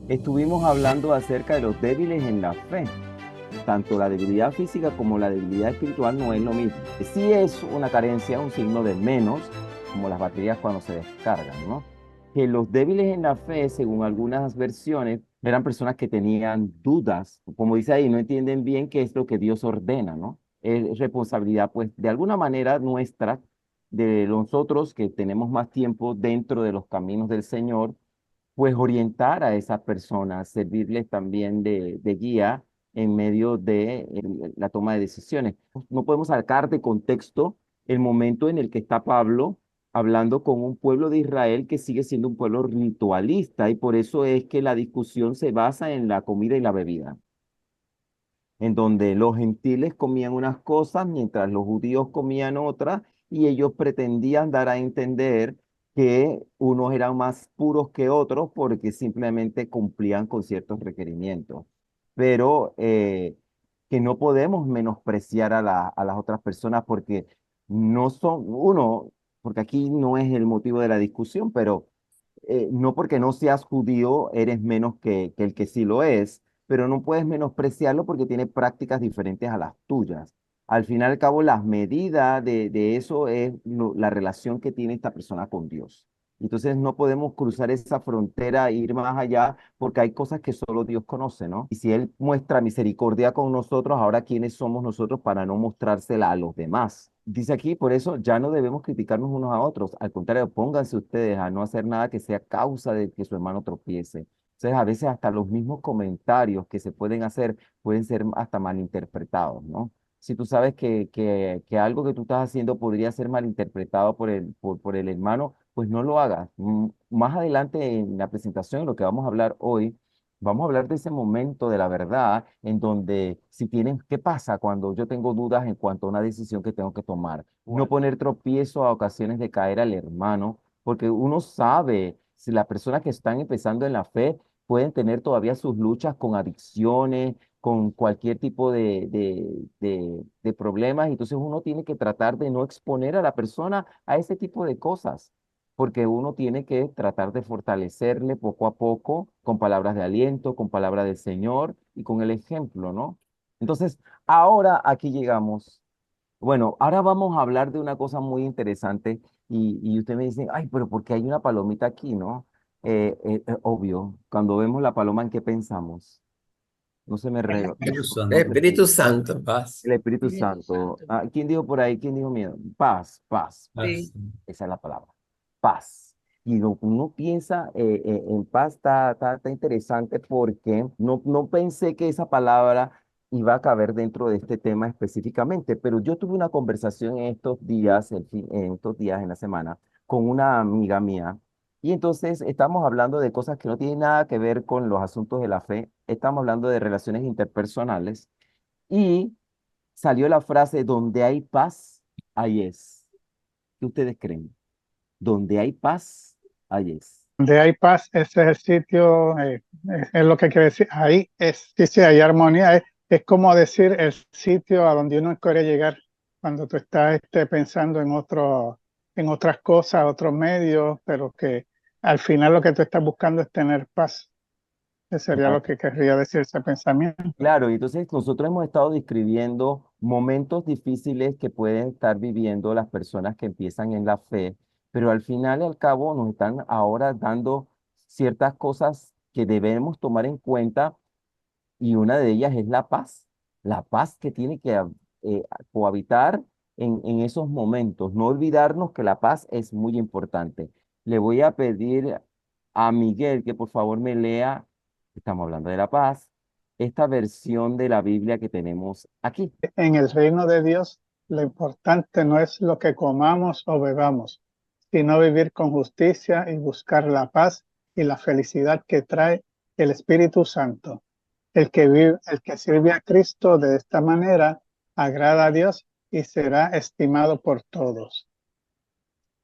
Estuvimos hablando acerca de los débiles en la fe. Tanto la debilidad física como la debilidad espiritual no es lo mismo. Sí es una carencia, un signo de menos, como las baterías cuando se descargan, ¿no? Que los débiles en la fe, según algunas versiones, eran personas que tenían dudas, como dice ahí, no entienden bien qué es lo que Dios ordena, ¿no? Es responsabilidad, pues, de alguna manera nuestra, de nosotros que tenemos más tiempo dentro de los caminos del Señor, pues orientar a esas personas, servirles también de guía en medio de la toma de decisiones. No podemos sacar de contexto el momento en el que está Pablo hablando con un pueblo de Israel que sigue siendo un pueblo ritualista, y por eso es que la discusión se basa en la comida y la bebida, en donde los gentiles comían unas cosas mientras los judíos comían otras, y ellos pretendían dar a entender que unos eran más puros que otros porque simplemente cumplían con ciertos requerimientos. Pero que no podemos menospreciar a las otras personas porque no son, uno, porque aquí no es el motivo de la discusión, pero no porque no seas judío eres menos que el que sí lo es, pero no puedes menospreciarlo porque tiene prácticas diferentes a las tuyas. Al fin y al cabo, las medidas de eso es la relación que tiene esta persona con Dios. Entonces no podemos cruzar esa frontera e ir más allá porque hay cosas que solo Dios conoce, ¿no? Y si Él muestra misericordia con nosotros, ahora ¿quiénes somos nosotros para no mostrársela a los demás? Dice aquí, por eso ya no debemos criticarnos unos a otros. Al contrario, pónganse ustedes a no hacer nada que sea causa de que su hermano tropiece. Entonces, a veces hasta los mismos comentarios que se pueden hacer pueden ser hasta malinterpretados, ¿no? Si tú sabes que algo que tú estás haciendo podría ser malinterpretado por el hermano, pues no lo hagas. Más adelante en la presentación, lo que vamos a hablar hoy, vamos a hablar de ese momento de la verdad en donde si tienen, ¿qué pasa cuando yo tengo dudas en cuanto a una decisión que tengo que tomar? No poner tropiezo a ocasiones de caer al hermano, porque uno sabe si las personas que están empezando en la fe pueden tener todavía sus luchas con adicciones, con cualquier tipo de problemas, entonces uno tiene que tratar de no exponer a la persona a ese tipo de cosas, porque uno tiene que tratar de fortalecerle poco a poco con palabras de aliento, con palabras del Señor y con el ejemplo, ¿no? Entonces, ahora aquí llegamos. Bueno, ahora vamos a hablar de una cosa muy interesante y usted me dice, ay, pero ¿por qué hay una palomita aquí, no? Obvio, cuando vemos la paloma, ¿en qué pensamos? No se me rega. Espíritu El Santo, Espíritu Santo. paz, El Espíritu Espíritu Santo. Santo. Ah, ¿quién dijo por ahí? ¿Quién dijo miedo? Paz, paz, paz. Sí. esa es la palabra. Paz. Y lo que uno piensa en paz está interesante porque no pensé que esa palabra iba a caber dentro de este tema específicamente, pero yo tuve una conversación en estos días, en estos días en la semana, con una amiga mía. Y entonces estamos hablando de cosas que no tienen nada que ver con los asuntos de la fe. Estamos hablando de relaciones interpersonales. Y salió la frase, donde hay paz, ahí es. ¿Qué ustedes creen? Donde hay paz, ahí es. Donde hay paz, ese es el sitio, es lo que quiere decir. Ahí es, sí, sí, hay armonía. Es como decir el sitio a donde uno quiere llegar cuando tú estás pensando en otras cosas, otros medios, pero que al final lo que tú estás buscando es tener paz. Ese sería lo que querría decir ese pensamiento. Claro, y entonces nosotros hemos estado describiendo momentos difíciles que pueden estar viviendo las personas que empiezan en la fe, pero al final y al cabo nos están ahora dando ciertas cosas que debemos tomar en cuenta, y una de ellas es la paz que tiene que cohabitar en esos momentos. No olvidarnos que la paz es muy importante. Le voy a pedir a Miguel que por favor me lea, estamos hablando de la paz, esta versión de la Biblia que tenemos aquí. En el reino de Dios, lo importante no es lo que comamos o bebamos, sino vivir con justicia y buscar la paz y la felicidad que trae el Espíritu Santo. El que sirve a Cristo de esta manera agrada a Dios y será estimado por todos.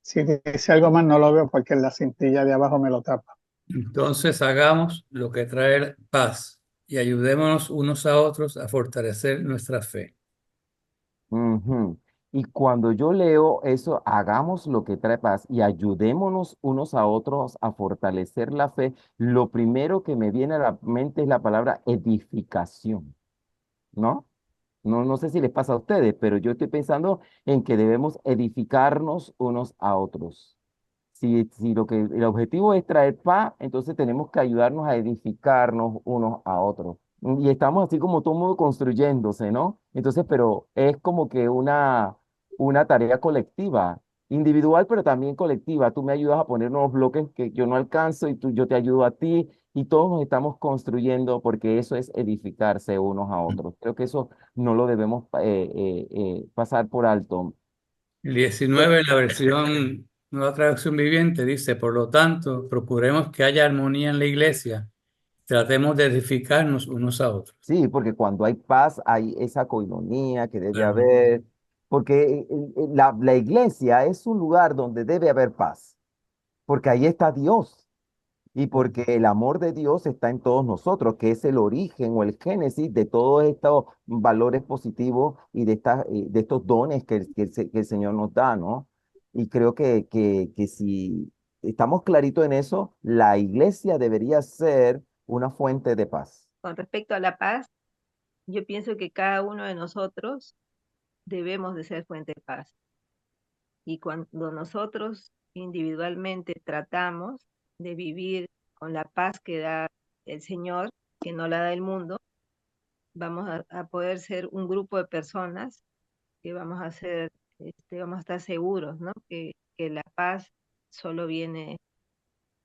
Si dice algo más, no lo veo porque la cintilla de abajo me lo tapa. Entonces hagamos lo que trae paz y ayudémonos unos a otros a fortalecer nuestra fe. Ujú. Y cuando yo leo eso, hagamos lo que trae paz y ayudémonos unos a otros a fortalecer la fe, lo primero que me viene a la mente es la palabra edificación, ¿no? No sé si les pasa a ustedes, pero yo estoy pensando en que debemos edificarnos unos a otros. Si lo que el objetivo es traer paz, entonces tenemos que ayudarnos a edificarnos unos a otros. Y estamos así como todo mundo construyéndose, ¿no? Entonces, pero es como que una tarea colectiva, individual, pero también colectiva. Tú me ayudas a poner nuevos bloques que yo no alcanzo y yo te ayudo a ti y todos nos estamos construyendo porque eso es edificarse unos a otros. Creo que eso no lo debemos pasar por alto. El 19 en la versión Nueva Traducción Viviente dice, por lo tanto, procuremos que haya armonía en la iglesia, tratemos de edificarnos unos a otros. Sí, porque cuando hay paz hay esa coinonía que debe Claro. haber, porque la iglesia es un lugar donde debe haber paz, porque ahí está Dios y porque el amor de Dios está en todos nosotros, que es el origen o el génesis de todos estos valores positivos y de estos dones que el Señor nos da, ¿no? Y creo que si estamos claritos en eso, la iglesia debería ser una fuente de paz. Con respecto a la paz, yo pienso que cada uno de nosotros debemos de ser fuente de paz. Y cuando nosotros individualmente tratamos de vivir con la paz que da el Señor, que no la da el mundo, vamos a poder ser un grupo de personas que vamos a ser, vamos a estar seguros, ¿no? Que la paz solo viene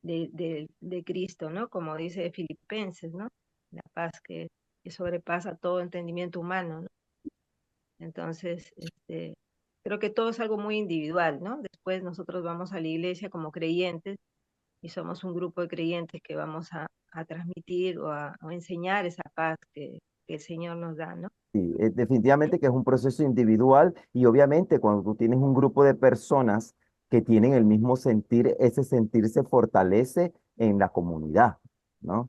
de Cristo, ¿no? Como dice Filipenses, ¿no? La paz que sobrepasa todo entendimiento humano, ¿no? Entonces, creo que todo es algo muy individual, ¿no? Después nosotros vamos a la iglesia como creyentes y somos un grupo de creyentes que vamos a transmitir o enseñar esa paz que el Señor nos da, ¿no? Sí, definitivamente que es un proceso individual y obviamente cuando tú tienes un grupo de personas que tienen el mismo sentir, ese sentir se fortalece en la comunidad, ¿no?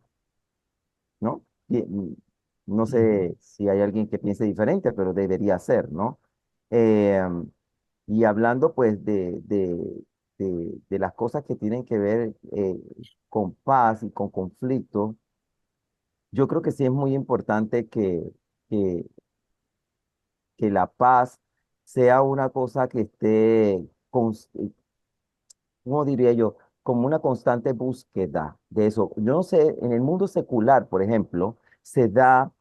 ¿No? No sé si hay alguien que piense diferente, pero debería ser, ¿no? Eh, y hablando pues de las cosas que tienen que ver con paz y con conflicto, yo creo que sí es muy importante que que la paz sea una cosa que esté, ¿cómo diría yo? Como una constante búsqueda de eso. Yo no sé, en el mundo secular, por ejemplo, se da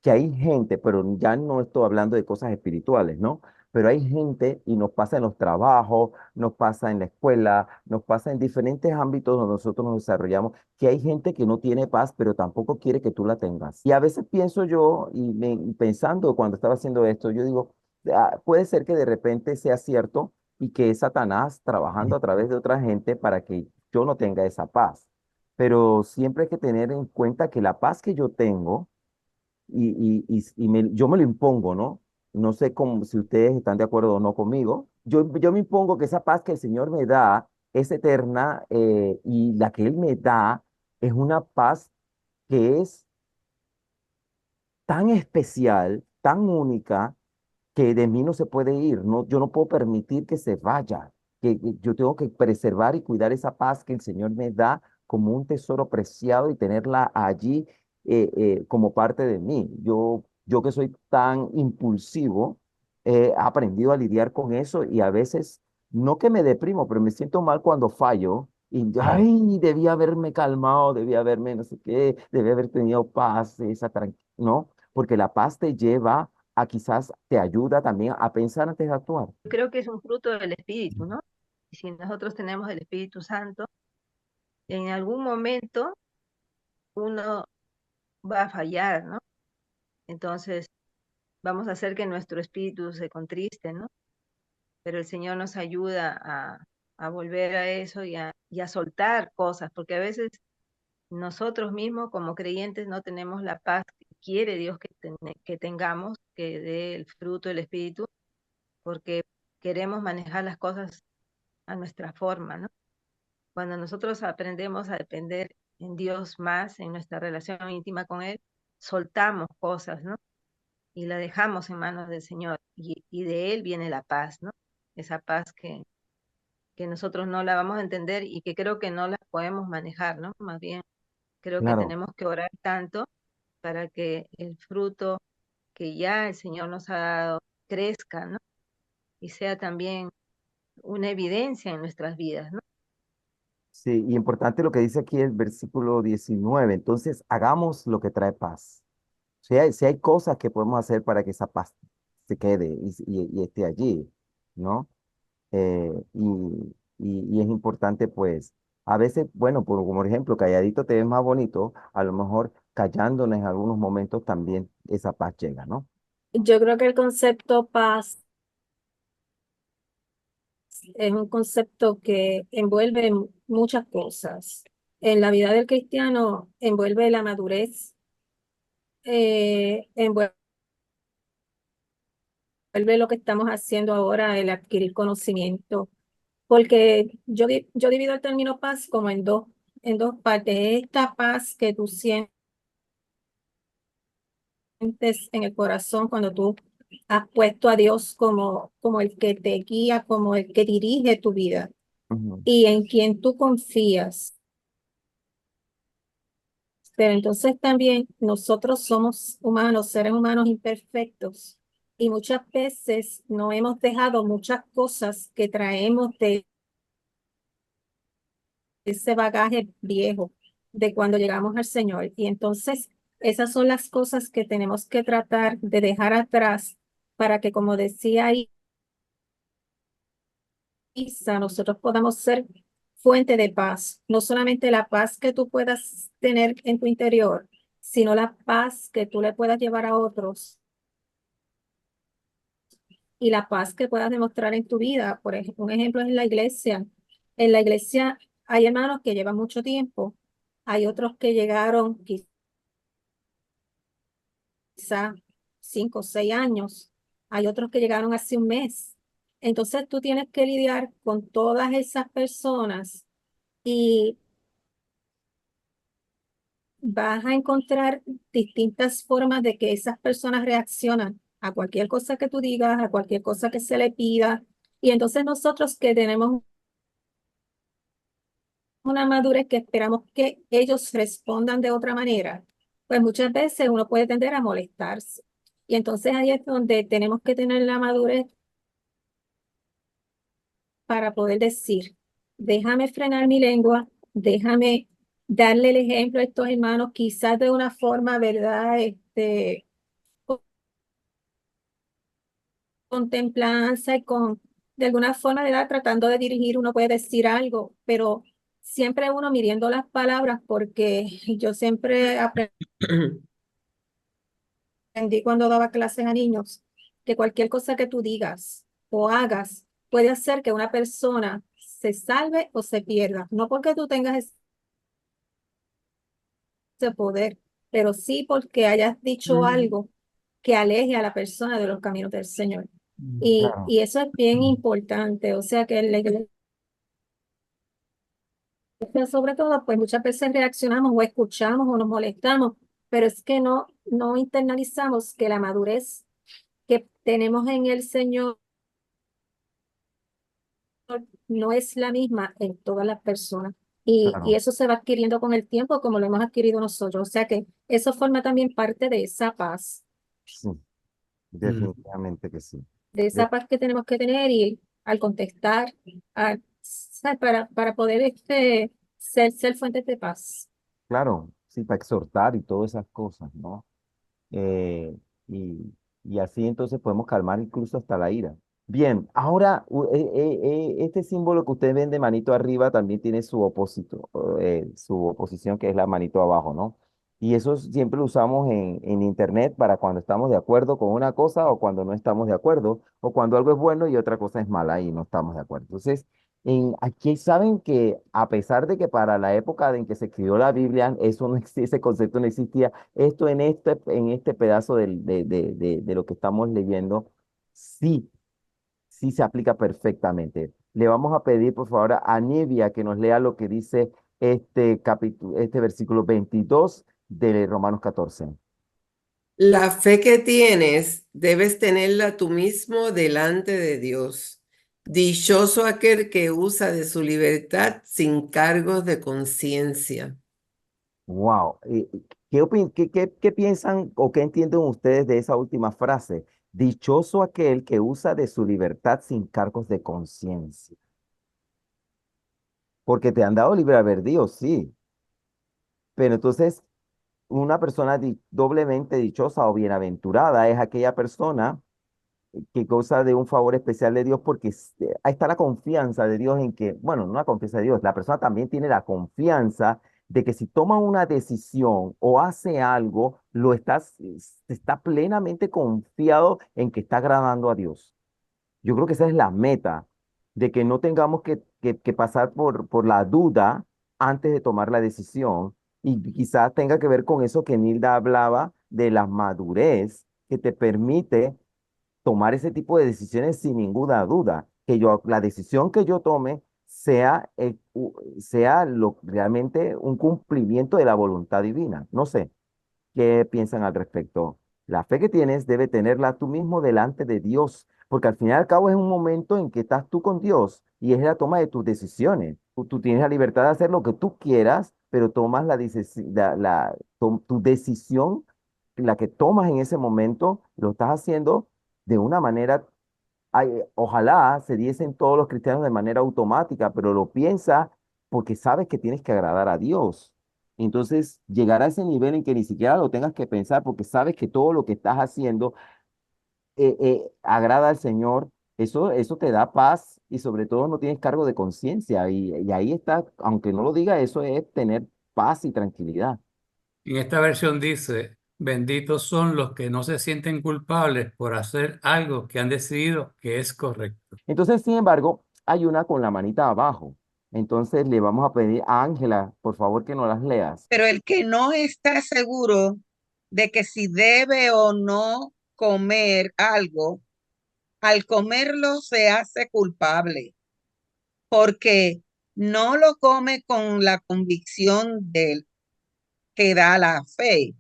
que hay gente, pero ya no estoy hablando de cosas espirituales, ¿no? Pero hay gente, y nos pasa en los trabajos, nos pasa en la escuela, nos pasa en diferentes ámbitos donde nosotros nos desarrollamos, que hay gente que no tiene paz, pero tampoco quiere que tú la tengas. Y a veces pienso yo, y pensando cuando estaba haciendo esto, yo digo, puede ser que de repente sea cierto y que es Satanás trabajando a través de otra gente para que yo no tenga esa paz. Pero siempre hay que tener en cuenta que la paz que yo tengo, yo me lo impongo, ¿no? No sé si ustedes están de acuerdo o no conmigo. Yo me impongo que esa paz que el Señor me da es eterna y la que Él me da es una paz que es tan especial, tan única que de mí no se puede ir, no, yo no puedo permitir que se vaya, que yo tengo que preservar y cuidar esa paz que el Señor me da como un tesoro preciado y tenerla allí como parte de mí. Yo que soy tan impulsivo, he aprendido a lidiar con eso y a veces, no que me deprimo, pero me siento mal cuando fallo. Y, ay, debía haberme calmado, debía haberme no sé qué, debía haber tenido paz, ¿no? Porque la paz te lleva a quizás te ayuda también a pensar antes de actuar. Creo que es un fruto del Espíritu, ¿no? Y si nosotros tenemos el Espíritu Santo, en algún momento uno va a fallar, ¿no? Entonces vamos a hacer que nuestro espíritu se contriste, ¿no? Pero el Señor nos ayuda a volver a eso y a soltar cosas, porque a veces nosotros mismos como creyentes no tenemos la paz que quiere Dios que tengamos, que dé el fruto del Espíritu, porque queremos manejar las cosas a nuestra forma, ¿no? Cuando nosotros aprendemos a depender en Dios más, en nuestra relación íntima con Él, soltamos cosas, ¿no? y la dejamos en manos del Señor y de Él viene la paz, ¿no? Esa paz que nosotros no la vamos a entender y que creo que no la podemos manejar, ¿no? Más bien, creo que Claro. tenemos que orar tanto para que el fruto que ya el Señor nos ha dado crezca, ¿no? Y sea también una evidencia en nuestras vidas, ¿no? Sí, y importante lo que dice aquí el versículo 19. Entonces, hagamos lo que trae paz. Si hay cosas que podemos hacer para que esa paz se quede y esté allí, ¿no? Eh, y es importante, pues, a veces, bueno, como ejemplo, calladito te ves más bonito, a lo mejor callándonos en algunos momentos también esa paz llega, ¿no? Yo creo que el concepto paz es un concepto que envuelve muchas cosas. En la vida del cristiano envuelve la madurez, envuelve lo que estamos haciendo ahora, el adquirir conocimiento, porque yo divido el término paz como en dos partes. Esta paz que tú sientes en el corazón cuando tú has puesto a Dios como el que te guía, como el que dirige tu vida Ujú, y en quien tú confías. Pero entonces también nosotros somos humanos, seres humanos imperfectos, y muchas veces no hemos dejado muchas cosas que traemos de ese bagaje viejo de cuando llegamos al Señor. Y entonces esas son las cosas que tenemos que tratar de dejar atrás para que, como decía Isa, nosotros podamos ser fuente de paz, no solamente la paz que tú puedas tener en tu interior, sino la paz que tú le puedas llevar a otros y la paz que puedas demostrar en tu vida. Por ejemplo, un ejemplo es en la iglesia. En la iglesia hay hermanos que llevan mucho tiempo, hay otros que llegaron quizá 5 o 6 años, hay otros que llegaron hace un mes. Entonces tú tienes que lidiar con todas esas personas y vas a encontrar distintas formas de que esas personas reaccionan a cualquier cosa que tú digas, a cualquier cosa que se le pida. Y entonces nosotros que tenemos una madurez que esperamos que ellos respondan de otra manera, pues muchas veces uno puede tender a molestarse. Y entonces ahí es donde tenemos que tener la madurez para poder decir, déjame frenar mi lengua, déjame darle el ejemplo a estos hermanos, quizás de una forma, ¿verdad? Con templanza y de alguna forma, ¿verdad? Tratando de dirigir, uno puede decir algo, pero siempre uno midiendo las palabras, porque yo siempre aprendí cuando daba clases a niños que cualquier cosa que tú digas o hagas puede hacer que una persona se salve o se pierda, no porque tú tengas ese poder, pero sí porque hayas dicho algo que aleje a la persona de los caminos del Señor. claro. Y eso es bien importante, o sea que la iglesia, sobre todo, pues muchas veces reaccionamos o escuchamos o nos molestamos, pero es que no internalizamos que la madurez que tenemos en el Señor no es la misma en todas las personas. Y Claro, eso se va adquiriendo con el tiempo como lo hemos adquirido nosotros. O sea que eso forma también parte sí, Mm. definitivamente que sí. de De- esa paz que tenemos que tener y al contestar, ¿sabes? Para poder ser fuentes de paz. claro, sí, para exhortar y todas esas cosas, ¿no? eh, y, y así entonces podemos calmar incluso hasta la ira. Bien, ahora este símbolo que ustedes ven de manito arriba también tiene su opósito, su oposición que es la manito abajo, ¿no? Y eso siempre lo usamos en internet para cuando estamos de acuerdo con una cosa o cuando no estamos de acuerdo, o cuando algo es bueno y otra cosa es mala y no estamos de acuerdo. Entonces, aquí saben que a pesar de que para la época en que se escribió la Biblia, eso no ese concepto no existía, esto en este pedazo de lo que estamos leyendo, sí, sí se aplica perfectamente. Le vamos a pedir, por favor, a Nivia que nos lea lo que dice este capítulo, este versículo 22 de Romanos 14. La fe que tienes debes tenerla tú mismo delante de Dios. Dichoso aquel que usa de su libertad sin cargos de conciencia. Wow. ¿Qué piensan o qué entienden ustedes de esa última frase? Dichoso aquel que usa de su libertad sin cargos de conciencia. Porque te han dado libre albedrío, sí. Pero entonces, una persona doblemente dichosa o bienaventurada es aquella persona que goza de un favor especial de Dios porque ahí está la confianza de Dios en que, bueno, no la confianza de Dios, la persona también tiene la confianza de que si toma una decisión o hace algo, está plenamente confiado en que está agradando a Dios. Yo creo que esa es la meta, de que no tengamos que pasar por la duda antes de tomar la decisión. Y quizás tenga que ver con eso que Nilda hablaba de la madurez que te permite tomar ese tipo de decisiones sin ninguna duda, que la decisión que yo tome sea realmente un cumplimiento de la voluntad divina. No sé, ¿qué piensan al respecto? La fe que tienes debe tenerla tú mismo delante de Dios, porque al fin y al cabo es un momento en que estás tú con Dios y es la toma de tus decisiones. Tú tienes la libertad de hacer lo que tú quieras, pero tomas tu decisión, la que tomas en ese momento, lo estás haciendo de una manera, ojalá se diesen todos los cristianos de manera automática, pero lo piensas porque sabes que tienes que agradar a Dios. Entonces, llegar a ese nivel en que ni siquiera lo tengas que pensar porque sabes que todo lo que estás haciendo agrada al Señor, eso te da paz y sobre todo no tienes cargo de conciencia. Y ahí está, aunque no lo diga, eso es tener paz y tranquilidad. En esta versión dice, benditos son los que no se sienten culpables por hacer algo que han decidido que es correcto. Entonces, sin embargo, hay una con la manita abajo. Entonces, le vamos a pedir a Ángela, por favor, que nos las leas. Pero el que no está seguro de que si debe o no comer algo, al comerlo se hace culpable, porque no lo come con la convicción del que da la fe.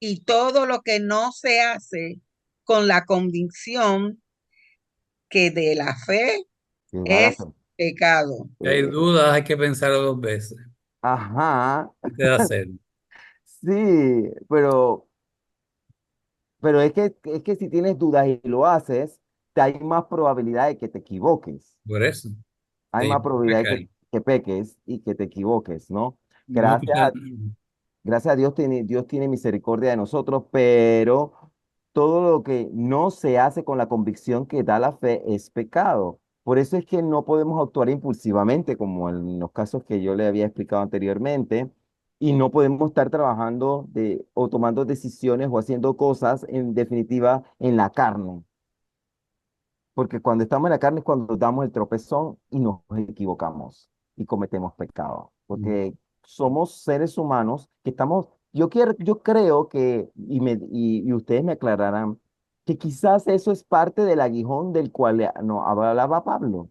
Y todo lo que no se hace con la convicción que de la fe Sí, da la es fe. pecado. Si hay dudas, hay que pensarlo dos veces Ajá, antes de hacerlo. sí, pero es que si tienes dudas y lo haces, hay más probabilidad de que te equivoques. Por eso, Hay de más probabilidad de pecar. que peques y que te equivoques, ¿no? Muchos, Gracias a Dios Dios tiene misericordia de nosotros, pero todo lo que no se hace con la convicción que da la fe es pecado. Por eso es que no podemos actuar impulsivamente, como en los casos que yo le había explicado anteriormente, y no podemos estar trabajando o tomando decisiones o haciendo cosas, en definitiva, en la carne. Porque cuando estamos en la carne es cuando damos el tropezón y nos equivocamos y cometemos pecado. Porque somos seres humanos que estamos, yo creo que, y ustedes me aclararán, que quizás eso es parte del aguijón del cual no hablaba Pablo,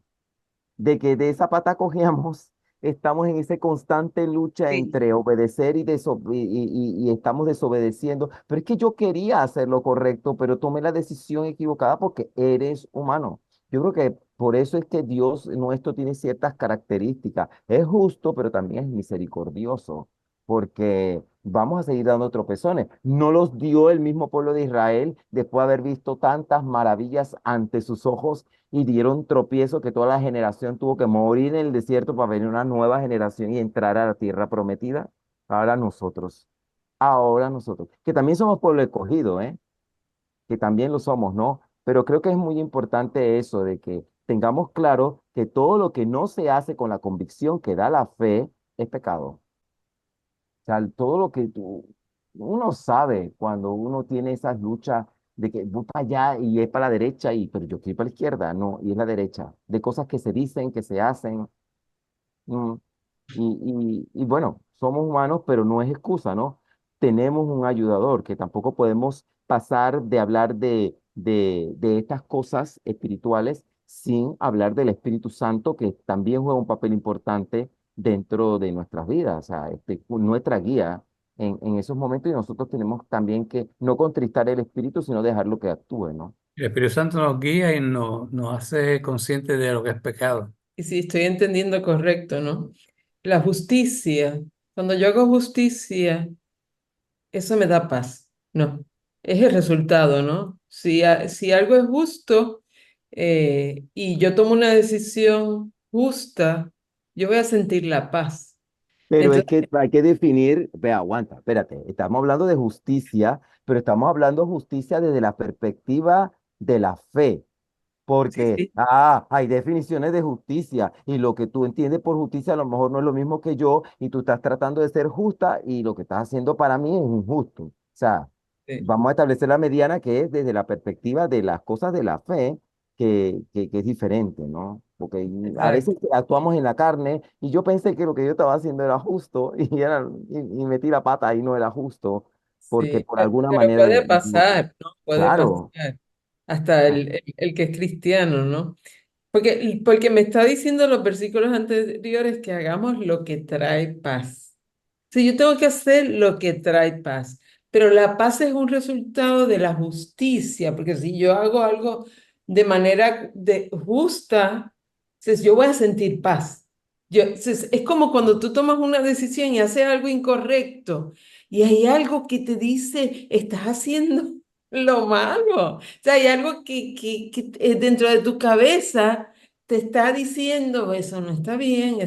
de que de esa pata cogíamos, estamos en esa constante lucha Sí. entre obedecer y estamos desobedeciendo. Pero es que yo quería hacer lo correcto, pero tomé la decisión equivocada porque eres humano. Yo creo que por eso es que Dios nuestro tiene ciertas características. Es justo, pero también es misericordioso, porque vamos a seguir dando tropezones. No los dio el mismo pueblo de Israel después de haber visto tantas maravillas ante sus ojos y dieron tropiezo que toda la generación tuvo que morir en el desierto para venir una nueva generación y entrar a la tierra prometida. Ahora nosotros, que también somos pueblo escogido, ¿eh? Que también lo somos, ¿no? Pero creo que es muy importante eso de que tengamos claro que todo lo que no se hace con la convicción que da la fe es pecado. O sea, todo lo que uno sabe cuando uno tiene esas luchas de que voy para allá y es para la derecha, pero yo quiero ir para la izquierda, no, y es la derecha, de cosas que se dicen, que se hacen. mm, y bueno, somos humanos, pero no es excusa, ¿no? Tenemos un ayudador que tampoco podemos pasar de hablar de estas cosas espirituales sin hablar del Espíritu Santo, que también juega un papel importante dentro de nuestras vidas, o sea, nuestra guía. en esos momentos y nosotros tenemos también que no contristar el Espíritu, sino dejarlo que actúe, ¿no? El Espíritu Santo nos guía y nos hace conscientes de lo que es pecado. Y si estoy entendiendo correcto, ¿no? La justicia, cuando yo hago justicia, eso me da paz, ¿no? Es el resultado, ¿no? Si algo es justo y yo tomo una decisión justa, yo voy a sentir la paz. Pero es Entonces, que hay que definir, ve, aguanta, espérate, estamos hablando de justicia, pero estamos hablando de justicia desde la perspectiva de la fe. sí, Porque, sí, hay definiciones de justicia y lo que tú entiendes por justicia a lo mejor no es lo mismo que yo y tú estás tratando de ser justa y lo que estás haciendo para mí es injusto. O sea, sí, vamos a establecer la mediana que es desde la perspectiva de las cosas de la fe que es diferente, ¿no? Porque a veces exacto. actuamos en la carne y yo pensé que lo que yo estaba haciendo era justo y metí la pata y no era justo porque Sí, por alguna pero manera puede pasar, ¿no? Puede claro. pasar. Hasta el que es cristiano, ¿no? Porque me está diciendo los versículos anteriores que hagamos lo que trae paz. Sí, yo tengo que hacer lo que trae paz, pero la paz es un resultado de la justicia, porque si yo hago algo de manera justa, entonces yo voy a sentir paz. Entonces, es como cuando tú tomas una decisión y haces algo incorrecto y hay algo que te dice, estás haciendo lo malo. O sea, hay algo que dentro de tu cabeza te está diciendo, eso no está bien,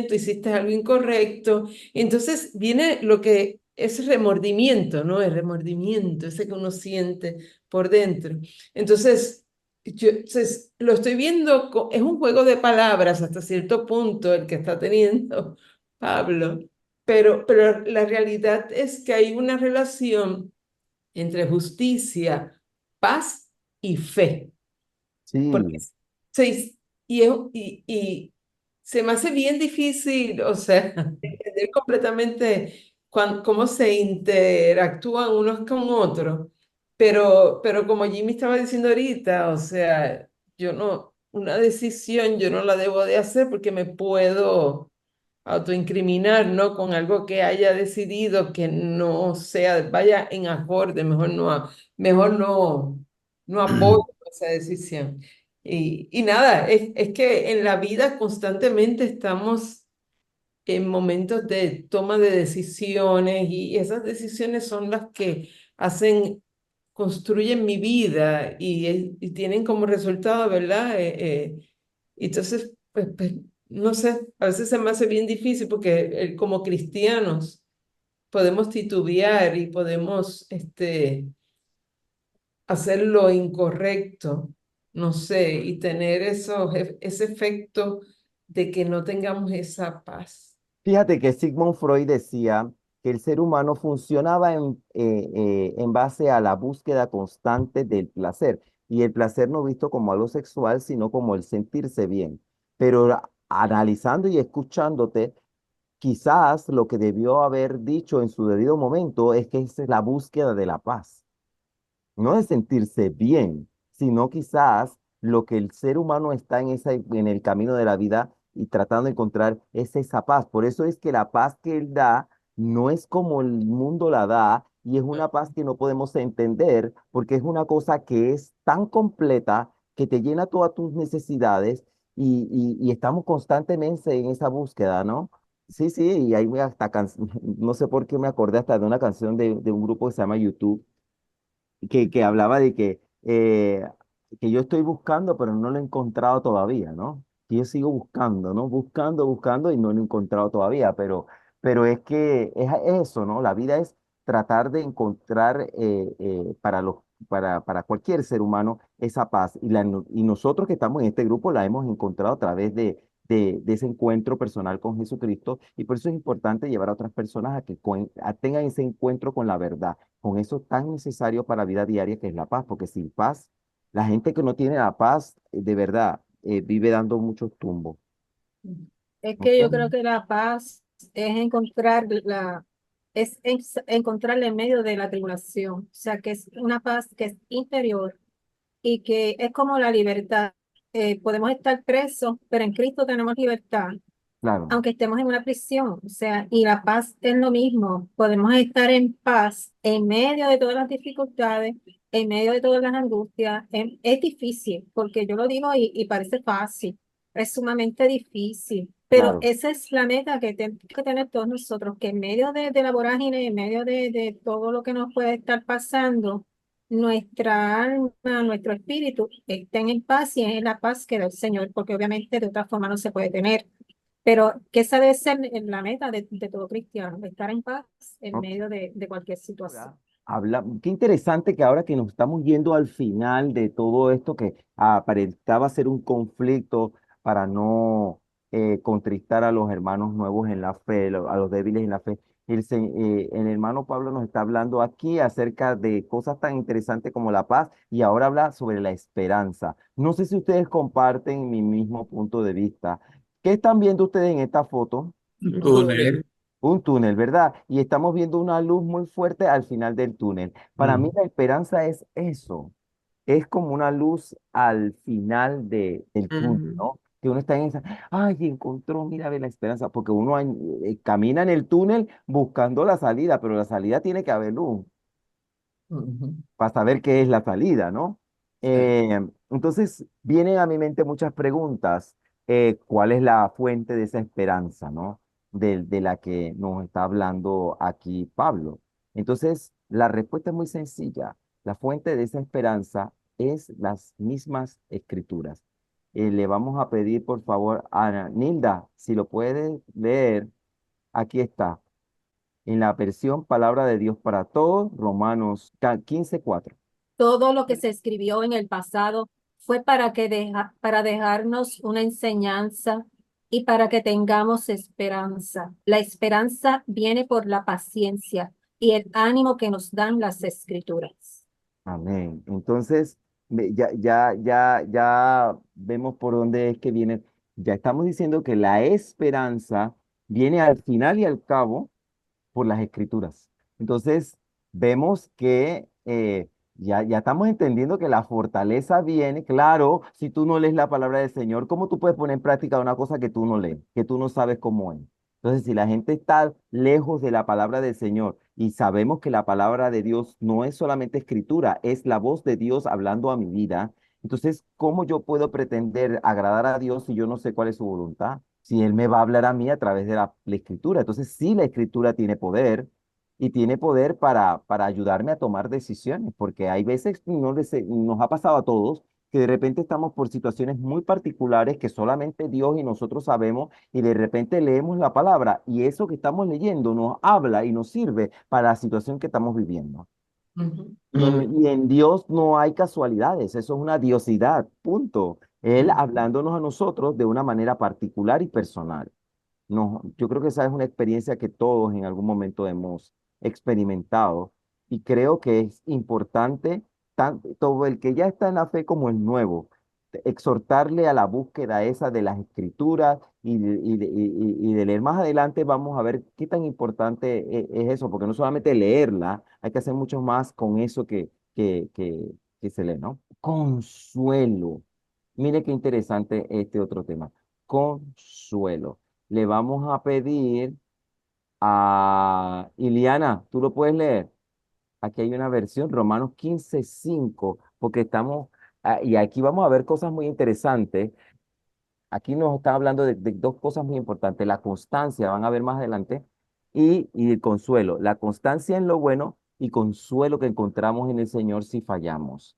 tú hiciste algo incorrecto. Entonces viene lo que es remordimiento, ¿no? El remordimiento, ese que uno siente por dentro. Entonces, lo estoy viendo, es un juego de palabras hasta cierto punto el que está teniendo Pablo, pero la realidad es que hay una relación entre justicia, paz y fe. Porque Sí. se, y se me hace bien difícil, o sea, entender completamente cómo se interactúan unos con otros, pero como Jimmy estaba diciendo ahorita, o sea, una decisión yo no la debo de hacer porque me puedo autoincriminar, ¿no? Con algo que haya decidido que no sea, vaya en acorde, mejor no apoyo esa decisión. Y nada, es que en la vida constantemente estamos en momentos de toma de decisiones y esas decisiones son las que construyen mi vida y tienen como resultado, ¿verdad? Entonces, pues, no sé, a veces se me hace bien difícil porque como cristianos podemos titubear y podemos hacer lo incorrecto, no sé, y tener ese efecto de que no tengamos esa paz. Fíjate que Sigmund Freud decía que el ser humano funcionaba en base a la búsqueda constante del placer. Y el placer no visto como algo sexual, sino como el sentirse bien. Pero analizando y escuchándote, quizás lo que debió haber dicho en su debido momento es que esa es la búsqueda de la paz, no de sentirse bien, sino quizás lo que el ser humano está en el camino de la vida y tratando de encontrar es esa paz. Por eso es que la paz que él da no es como el mundo la da y es una paz que no podemos entender porque es una cosa que es tan completa que te llena todas tus necesidades y estamos constantemente en esa búsqueda, ¿no? Sí, sí, y hay hasta no sé por qué me acordé hasta de una canción de un grupo que se llama YouTube que hablaba de que yo estoy buscando, pero no lo he encontrado todavía, ¿no? Que yo sigo buscando, ¿no? Buscando, buscando y no lo he encontrado todavía, pero es que es eso, ¿no? La vida es tratar de encontrar para cualquier ser humano esa paz. Y nosotros que estamos en este grupo la hemos encontrado a través de ese encuentro personal con Jesucristo y por eso es importante llevar a otras personas a que tengan ese encuentro con la verdad, con eso tan necesario para la vida diaria que es la paz, porque sin paz, la gente que no tiene la paz, de verdad, vive dando muchos tumbos. Es ¿Ok? que yo creo que la paz es encontrarla en medio de la tribulación. O sea, que es una paz que es interior y que es como la libertad. Podemos estar presos, pero en Cristo tenemos libertad. Claro, aunque estemos en una prisión. O sea, y la paz es lo mismo. Podemos estar en paz en medio de todas las dificultades, en medio de todas las angustias. Es difícil, porque yo lo digo y parece fácil. Es sumamente difícil. Pero claro. esa es la meta que tenemos que tener todos nosotros, que en medio de la vorágine, en medio de todo lo que nos puede estar pasando, nuestra alma, nuestro espíritu estén en paz y es la paz que da el Señor, porque obviamente de otra forma no se puede tener. Pero que esa debe ser la meta de todo cristiano, estar en paz en Ok. medio de cualquier situación. Ahora, qué interesante que ahora que nos estamos yendo al final de todo esto que aparentaba ser un conflicto para no contristar a los hermanos nuevos en la fe, a los débiles en la fe. El hermano Pablo nos está hablando aquí acerca de cosas tan interesantes como la paz y ahora habla sobre la esperanza. No sé si ustedes comparten mi mismo punto de vista. ¿Qué están viendo ustedes en esta foto? Un túnel. Un túnel, ¿verdad? Y estamos viendo una luz muy fuerte al final del túnel. Para mí Mm. la esperanza es eso, es como una luz al final del túnel, Ujú, ¿no? Que uno está en esa, ay, encontró, mira, ve la esperanza, porque uno camina en el túnel buscando la salida, pero la salida tiene que haber luz ujú, para saber qué es la salida, ¿no? sí, Entonces, vienen a mi mente muchas preguntas. ¿Cuál es la fuente de esa esperanza, ¿no? De la que nos está hablando aquí Pablo. Entonces, la respuesta es muy sencilla. La fuente de esa esperanza es las mismas escrituras. Le vamos a pedir, por favor, a Nilda, si lo puede leer, aquí está en la versión Palabra de Dios para Todos, Romanos 15:4. Todo lo que se escribió en el pasado fue para dejarnos una enseñanza y para que tengamos esperanza. La esperanza viene por la paciencia y el ánimo que nos dan las escrituras. Amén. Entonces, ya vemos por dónde es que viene. Ya estamos diciendo que la esperanza viene al final y al cabo por las escrituras. Entonces, vemos que ya estamos entendiendo que la fortaleza viene, claro, si tú no lees la palabra del Señor, ¿cómo tú puedes poner en práctica una cosa que tú no lees, que tú no sabes cómo es? Entonces, si la gente está lejos de la palabra del Señor y sabemos que la palabra de Dios no es solamente escritura, es la voz de Dios hablando a mi vida, entonces, ¿cómo yo puedo pretender agradar a Dios si yo no sé cuál es su voluntad? Si Él me va a hablar a mí a través de la escritura. Entonces, sí, la escritura tiene poder y tiene poder para ayudarme a tomar decisiones, porque hay veces, nos ha pasado a todos, que de repente estamos por situaciones muy particulares que solamente Dios y nosotros sabemos, y de repente leemos la palabra y eso que estamos leyendo nos habla y nos sirve para la situación que estamos viviendo. ujú, Y en Dios no hay casualidades, eso es una diosidad, punto. Él ujú, hablándonos a nosotros de una manera particular y personal. No, yo creo que esa es una experiencia que todos en algún momento hemos experimentado y creo que es importante, tanto el que ya está en la fe como el nuevo, exhortarle a la búsqueda esa de las escrituras y de leer más adelante vamos a ver qué tan importante es eso, porque no solamente leerla, hay que hacer mucho más con eso que se lee, ¿no? Consuelo. Mire qué interesante este otro tema. Consuelo. Le vamos a pedir a Iliana, ¿tú lo puedes leer? Aquí hay una versión, Romanos 15:5, porque estamos, y aquí vamos a ver cosas muy interesantes. Aquí nos está hablando de dos cosas muy importantes, la constancia, van a ver más adelante, y el consuelo. La constancia en lo bueno y consuelo que encontramos en el Señor si fallamos.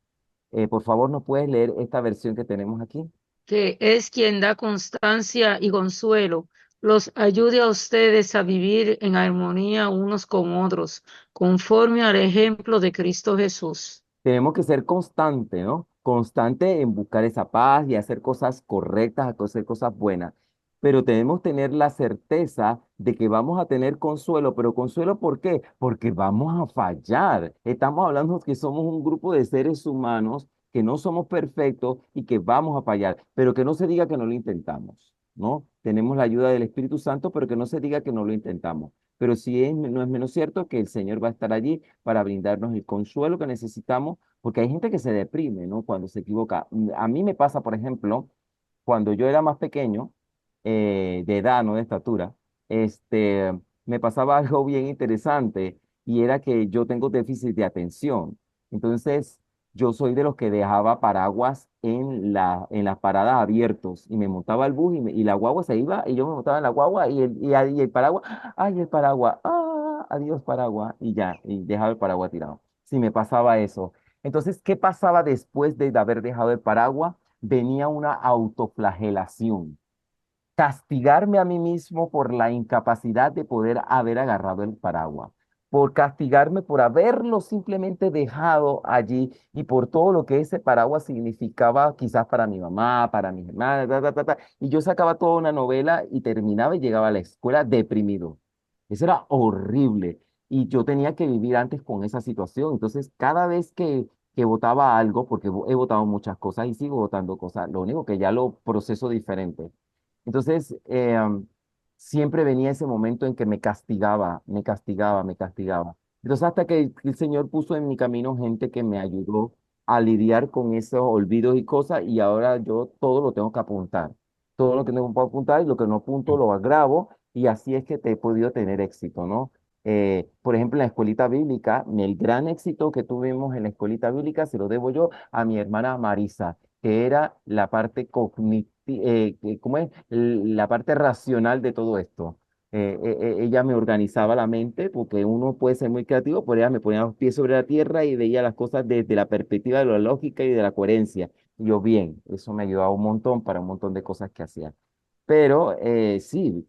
Por favor, ¿nos puedes leer esta versión que tenemos aquí? Que es quien da constancia y consuelo, los ayude a ustedes a vivir en armonía unos con otros, conforme al ejemplo de Cristo Jesús. Tenemos que ser constante, ¿no? Constante en buscar esa paz y hacer cosas correctas, hacer cosas buenas. Pero tenemos que tener la certeza de que vamos a tener consuelo. ¿Pero consuelo por qué? Porque vamos a fallar. Estamos hablando que somos un grupo de seres humanos que no somos perfectos y que vamos a fallar. Pero que no se diga que no lo intentamos, ¿no? Tenemos la ayuda del Espíritu Santo, pero que no se diga que no lo intentamos. Pero sí no es menos cierto que el Señor va a estar allí para brindarnos el consuelo que necesitamos, porque hay gente que se deprime, ¿no? Cuando se equivoca. A mí me pasa, por ejemplo, cuando yo era más pequeño, de edad, no de estatura, me pasaba algo bien interesante y era que yo tengo déficit de atención. Entonces, yo soy de los que dejaba paraguas en las paradas abiertos y me montaba el bus y la guagua se iba y yo me montaba en la guagua y el paraguas, ay, el paraguas, adiós paraguas y ya, y dejaba el paraguas tirado. Sí, me pasaba eso. Entonces, ¿qué pasaba después de haber dejado el paraguas? Venía una autoflagelación, castigarme a mí mismo por la incapacidad de poder haber agarrado el paraguas, por castigarme por haberlo simplemente dejado allí y por todo lo que ese paraguas significaba quizás para mi mamá, para mis hermanas, y yo sacaba toda una novela y terminaba y llegaba a la escuela deprimido. Eso era horrible y yo tenía que vivir antes con esa situación. Entonces, cada vez que votaba algo, porque he votado muchas cosas y sigo votando cosas, lo único que ya lo proceso diferente. Entonces, siempre venía ese momento en que me castigaba, me castigaba, me castigaba. Entonces, hasta que el Señor puso en mi camino gente que me ayudó a lidiar con esos olvidos y cosas, y ahora yo todo lo tengo que apuntar. Todo lo que tengo que apuntar y lo que no apunto lo agravo, y así es que te he podido tener éxito, ¿no? Por ejemplo, en la escuelita bíblica, el gran éxito que tuvimos en la escuelita bíblica se lo debo yo a mi hermana Marisa, que era la parte cognitiva, ¿cómo es? La parte racional de todo esto. Ella me organizaba la mente, porque uno puede ser muy creativo, pero ella me ponía los pies sobre la tierra y veía las cosas desde la perspectiva de la lógica y de la coherencia. Y yo, bien, eso me ayudaba un montón para un montón de cosas que hacía. Pero sí,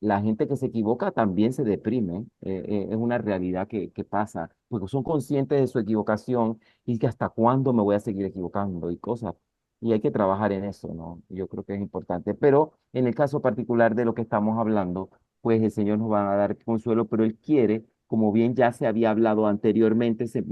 la gente que se equivoca también se deprime, es una realidad que pasa, porque son conscientes de su equivocación y que hasta cuándo me voy a seguir equivocando y cosas. Y hay que trabajar en eso, ¿no? Yo creo que es importante. Pero en el caso particular de lo que estamos hablando, pues el Señor nos va a dar consuelo, pero Él quiere, como bien ya se había hablado anteriormente, se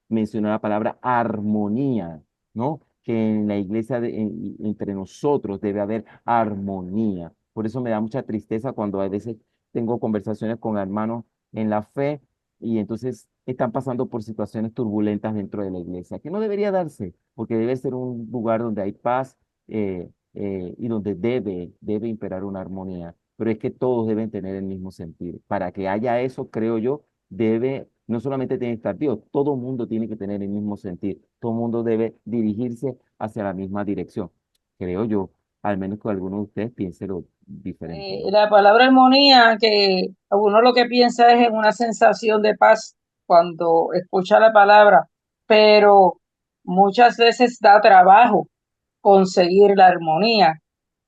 mencionó la palabra armonía, ¿no? Que en la iglesia, entre nosotros debe haber armonía. Por eso me da mucha tristeza cuando a veces tengo conversaciones con hermanos en la fe y entonces están pasando por situaciones turbulentas dentro de la iglesia, que no debería darse, porque debe ser un lugar donde hay paz, y donde debe imperar una armonía. Pero es que todos deben tener el mismo sentir. Para que haya eso, creo yo, no solamente tiene que estar Dios, todo el mundo tiene que tener el mismo sentir, todo el mundo debe dirigirse hacia la misma dirección, creo yo, al menos que alguno de ustedes piense lo diferente, ¿no? La palabra armonía, que uno lo que piensa es en una sensación de paz cuando escucha la palabra, pero muchas veces da trabajo conseguir la armonía.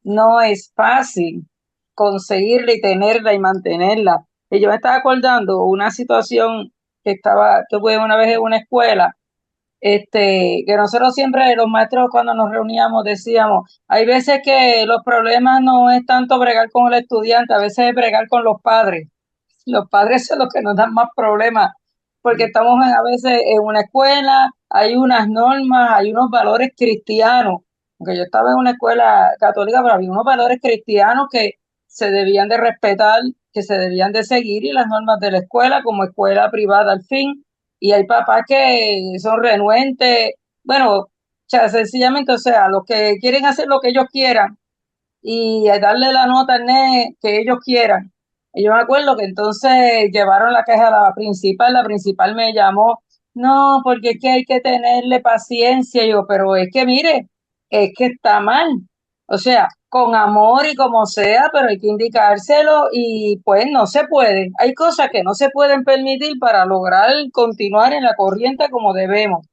No es fácil conseguirla y tenerla y mantenerla. Y yo me estaba acordando una situación que tuve una vez en una escuela, que nosotros siempre, los maestros, cuando nos reuníamos, decíamos, hay veces que los problemas no es tanto bregar con el estudiante, a veces es bregar con los padres. Los padres son los que nos dan más problemas, porque estamos a veces en una escuela, hay unas normas, hay unos valores cristianos. Aunque yo estaba en una escuela católica, pero había unos valores cristianos que se debían de respetar, que se debían de seguir, y las normas de la escuela como escuela privada al fin. Y hay papás que son renuentes, bueno, o sea, sencillamente, o sea, los que quieren hacer lo que ellos quieran y darle la nota al nene que ellos quieran. Y yo me acuerdo que entonces llevaron la queja a la principal me llamó, no, porque es que hay que tenerle paciencia. Y yo, pero es que mire, es que está mal. O sea, con amor y como sea, pero hay que indicárselo y pues no se puede. Hay cosas que no se pueden permitir para lograr continuar en la corriente como debemos.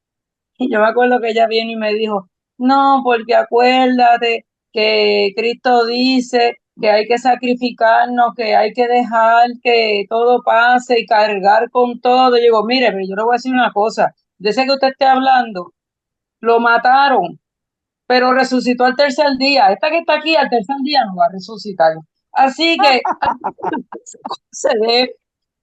Y yo me acuerdo que ella vino y me dijo, no, porque acuérdate que Cristo dice que hay que sacrificarnos, que hay que dejar que todo pase y cargar con todo. Y yo digo, mire, pero yo le voy a decir una cosa, de ese que usted esté hablando, lo mataron, pero resucitó al tercer día. Esta que está aquí al tercer día no va a resucitar. Así que se debe.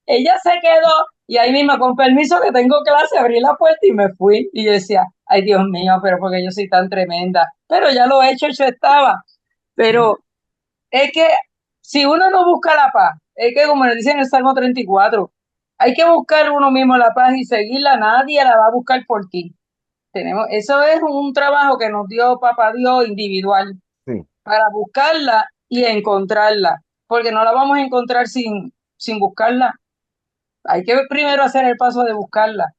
Ella se quedó y ahí mismo, con permiso que tengo clase, abrí la puerta y me fui. Y yo decía, ay Dios mío, pero porque yo soy tan tremenda. Pero ya lo he hecho estaba. Pero es que si uno no busca la paz, es que como le dicen en el Salmo 34, hay que buscar uno mismo la paz y seguirla, nadie la va a buscar por ti. Eso es un trabajo que nos dio Papá Dios individual Sí, para buscarla y encontrarla, porque no la vamos a encontrar sin buscarla. Hay que primero hacer el paso de buscarla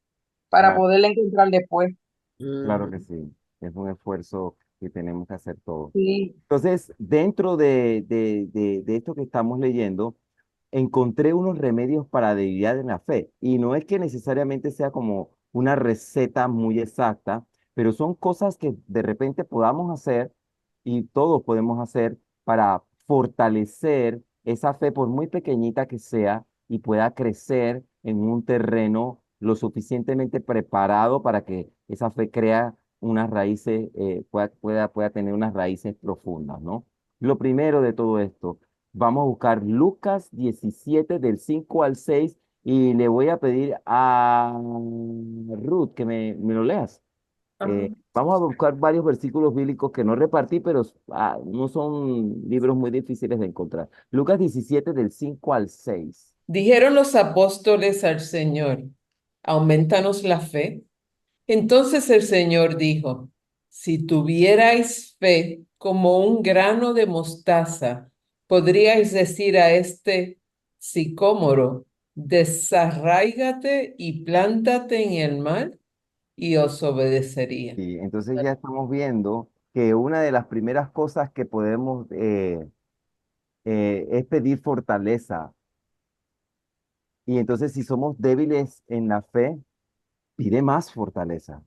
para Claro, poderla encontrar después. claro que Mm. sí. Es un esfuerzo que tenemos que hacer todos. Sí. Entonces, dentro de esto que estamos leyendo, encontré unos remedios para debilidad en la fe. Y no es que necesariamente sea como una receta muy exacta, pero son cosas que de repente podamos hacer y todos podemos hacer para fortalecer esa fe, por muy pequeñita que sea, y pueda crecer en un terreno lo suficientemente preparado para que esa fe crea unas raíces, pueda tener unas raíces profundas, ¿no? Lo primero de todo esto, vamos a buscar Lucas 17 del 5 al 6 y le voy a pedir a Ruth que me lo leas. Ajá. Vamos a buscar varios versículos bíblicos que no repartí, pero no son libros muy difíciles de encontrar. Lucas 17 del 5 al 6. Dijeron los apóstoles al Señor, aumentanos la fe. Entonces el Señor dijo, si tuvierais fe como un grano de mostaza, podríais decir a este sicómoro, desarráigate y plántate en el mar, y os obedecería. Y entonces ya estamos viendo que una de las primeras cosas que podemos es pedir fortaleza. Y entonces si somos débiles en la fe, pide más fortaleza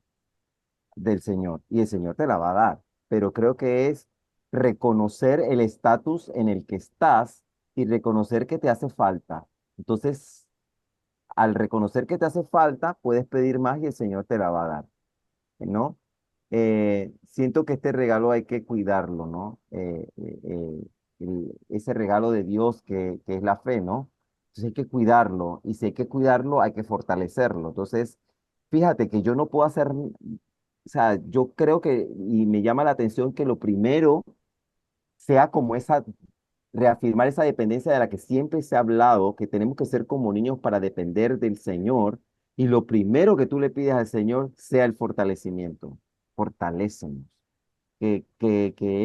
del Señor y el Señor te la va a dar. Pero creo que es reconocer el estatus en el que estás y reconocer que te hace falta. Entonces, al reconocer que te hace falta, puedes pedir más y el Señor te la va a dar, ¿no? Siento que este regalo hay que cuidarlo, ¿no? Ese regalo de Dios que es la fe, ¿no? Entonces hay que cuidarlo y si hay que cuidarlo, hay que fortalecerlo. Entonces, fíjate que yo no puedo hacer, o sea, yo creo que, y me llama la atención que lo primero sea como esa, reafirmar esa dependencia de la que siempre se ha hablado, que tenemos que ser como niños para depender del Señor, y lo primero que tú le pides al Señor sea el fortalecimiento. Fortalécenos. Que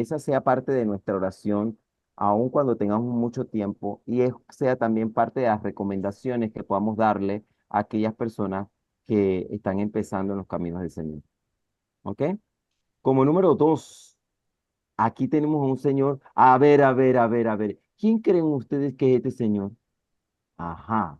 esa sea parte de nuestra oración, aun cuando tengamos mucho tiempo, y sea también parte de las recomendaciones que podamos darle a aquellas personas que están empezando en los caminos del Señor. ¿Ok? Como número dos, aquí tenemos a un señor. A ver, a ver, a ver, a ver. ¿Quién creen ustedes que es este señor? Ajá,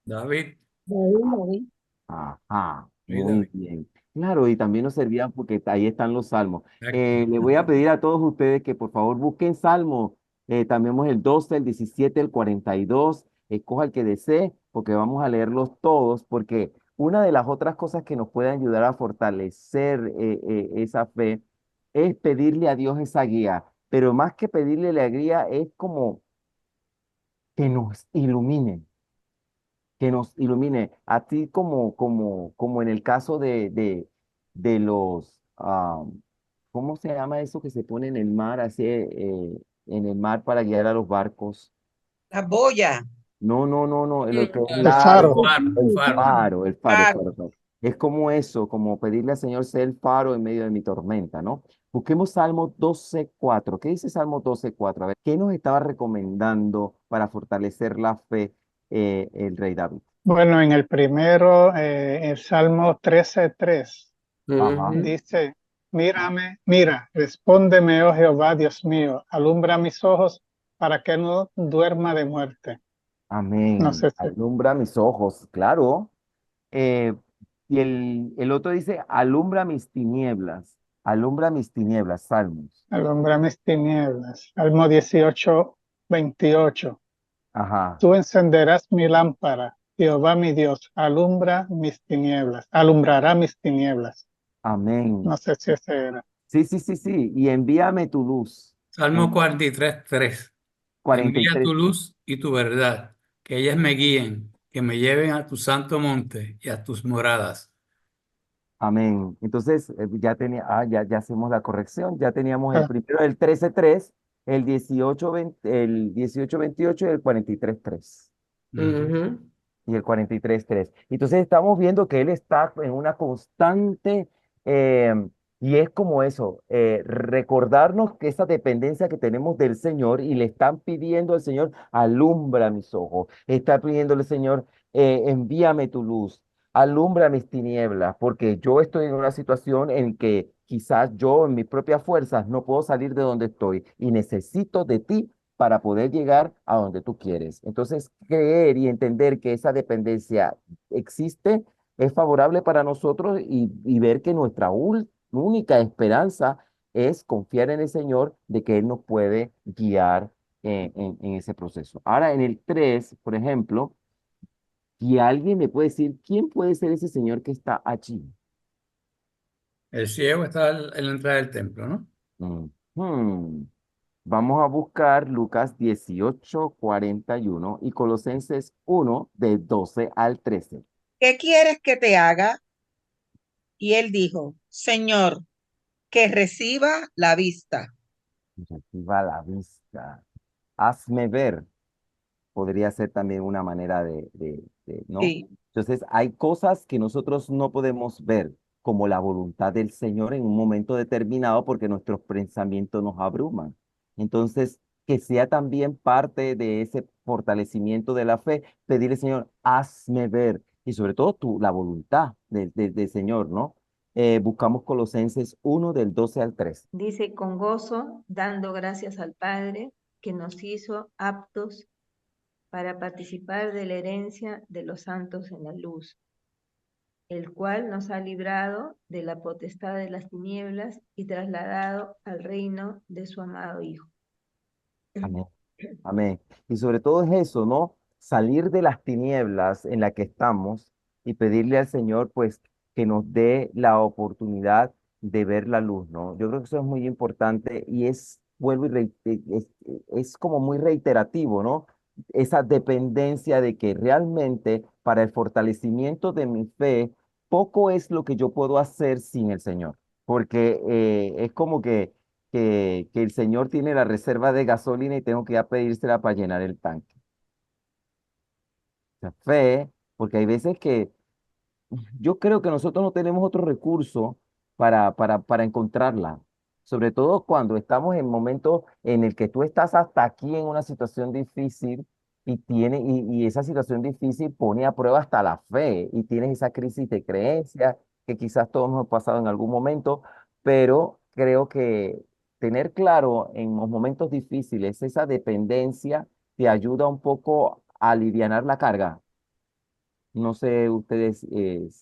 David, David. ajá, sí, muy David. bien. Claro, y también nos servían porque ahí están los salmos. Exacto. Le voy a pedir a todos ustedes que por favor busquen salmos. También vemos el 12, el 17, el 42. Escoja el que desee porque vamos a leerlos todos porque una de las otras cosas que nos puede ayudar a fortalecer esa fe es pedirle a Dios esa guía. Pero más que pedirle la guía es como que nos ilumine, que nos ilumine, a ti como en el caso de los, ¿cómo se llama eso que se pone en el mar, así, en el mar para guiar a los barcos? La boya, No, no, no, no, lo que es El El faro. faro, el faro. el faro. faro, claro. Es como eso, como pedirle al Señor ser el faro en medio de mi tormenta, ¿no? Busquemos Salmo 12:4. ¿Qué dice Salmo 12:4? A ver, ¿qué nos estaba recomendando para fortalecer la fe el rey David? Bueno, en el primero, el Salmo 13:3, Ajá. Ujú. dice, mírame, mira, respóndeme, oh Jehová, Dios mío, alumbra mis ojos para que no duerma de muerte. No Amén. sé si Alumbra mis ojos, claro. Eh, y el otro dice, alumbra mis tinieblas, Salmos. alumbra mis tinieblas. Salmo 18:28. Ajá. Tú encenderás mi lámpara, Jehová mi Dios, alumbra mis tinieblas, alumbrará mis tinieblas. Amén. No sé si ese era. Sí, sí, sí, sí. Y envíame tu luz. Salmo En 43:3. Envía 43. tu luz y tu verdad, que ellas me guíen, que me lleven a tu santo monte y a tus moradas. Amén. Entonces, ya hacemos la corrección. Ya teníamos el Ah, primero, el 13:3, el 18:28 y el 43:3. Ujú. Y el 43:3. Entonces estamos viendo que él está en una constante eh, Y es como eso, recordarnos que esa dependencia que tenemos del Señor y le están pidiendo al Señor, alumbra mis ojos. Está pidiéndole, Señor, envíame tu luz, alumbra mis tinieblas, porque yo estoy en una situación en que quizás yo en mis propias fuerzas no puedo salir de donde estoy y necesito de ti para poder llegar a donde tú quieres. Entonces, creer y entender que esa dependencia existe es favorable para nosotros y ver que nuestra única esperanza es confiar en el Señor de que Él nos puede guiar en ese proceso. Ahora, en el 3 por ejemplo, y alguien me puede decir, ¿quién puede ser ese Señor que está allí? El ciego está en la entrada del templo, ¿no? Ujú. Vamos a buscar Lucas 18:41 y Colosenses 1 de 12 al 13. ¿Qué quieres que te haga? Y él dijo, Señor, que reciba la vista. Reciba la vista. Hazme ver. Podría ser también una manera ¿no? Sí, Entonces, hay cosas que nosotros no podemos ver, como la voluntad del Señor en un momento determinado, porque nuestros pensamientos nos abruman. Entonces, que sea también parte de ese fortalecimiento de la fe, pedirle, Señor, hazme ver, y sobre todo la voluntad del Señor, ¿no? Buscamos Colosenses 1 del 12 al 13. Dice, con gozo, dando gracias al Padre que nos hizo aptos para participar de la herencia de los santos en la luz, el cual nos ha librado de la potestad de las tinieblas y trasladado al reino de su amado Hijo. Amén. Amén. Y sobre todo es eso, ¿no? Salir de las tinieblas en las que estamos y pedirle al Señor, pues, que nos dé la oportunidad de ver la luz, ¿no? Yo creo que eso es muy importante y vuelvo y es como muy reiterativo, ¿no? Esa dependencia de que realmente para el fortalecimiento de mi fe, poco es lo que yo puedo hacer sin el Señor, porque es como que el señor tiene la reserva de gasolina y tengo que ir a pedírsela para llenar el tanque. O sea, fe, porque hay veces que yo creo que nosotros no tenemos otro recurso para encontrarla, sobre todo cuando estamos en momentos en el que tú estás hasta aquí en una situación difícil y esa situación difícil pone a prueba hasta la fe y tienes esa crisis de creencia que quizás todos nos ha pasado en algún momento, pero creo que tener claro en los momentos difíciles esa dependencia te ayuda un poco a alivianar la carga. No sé ustedes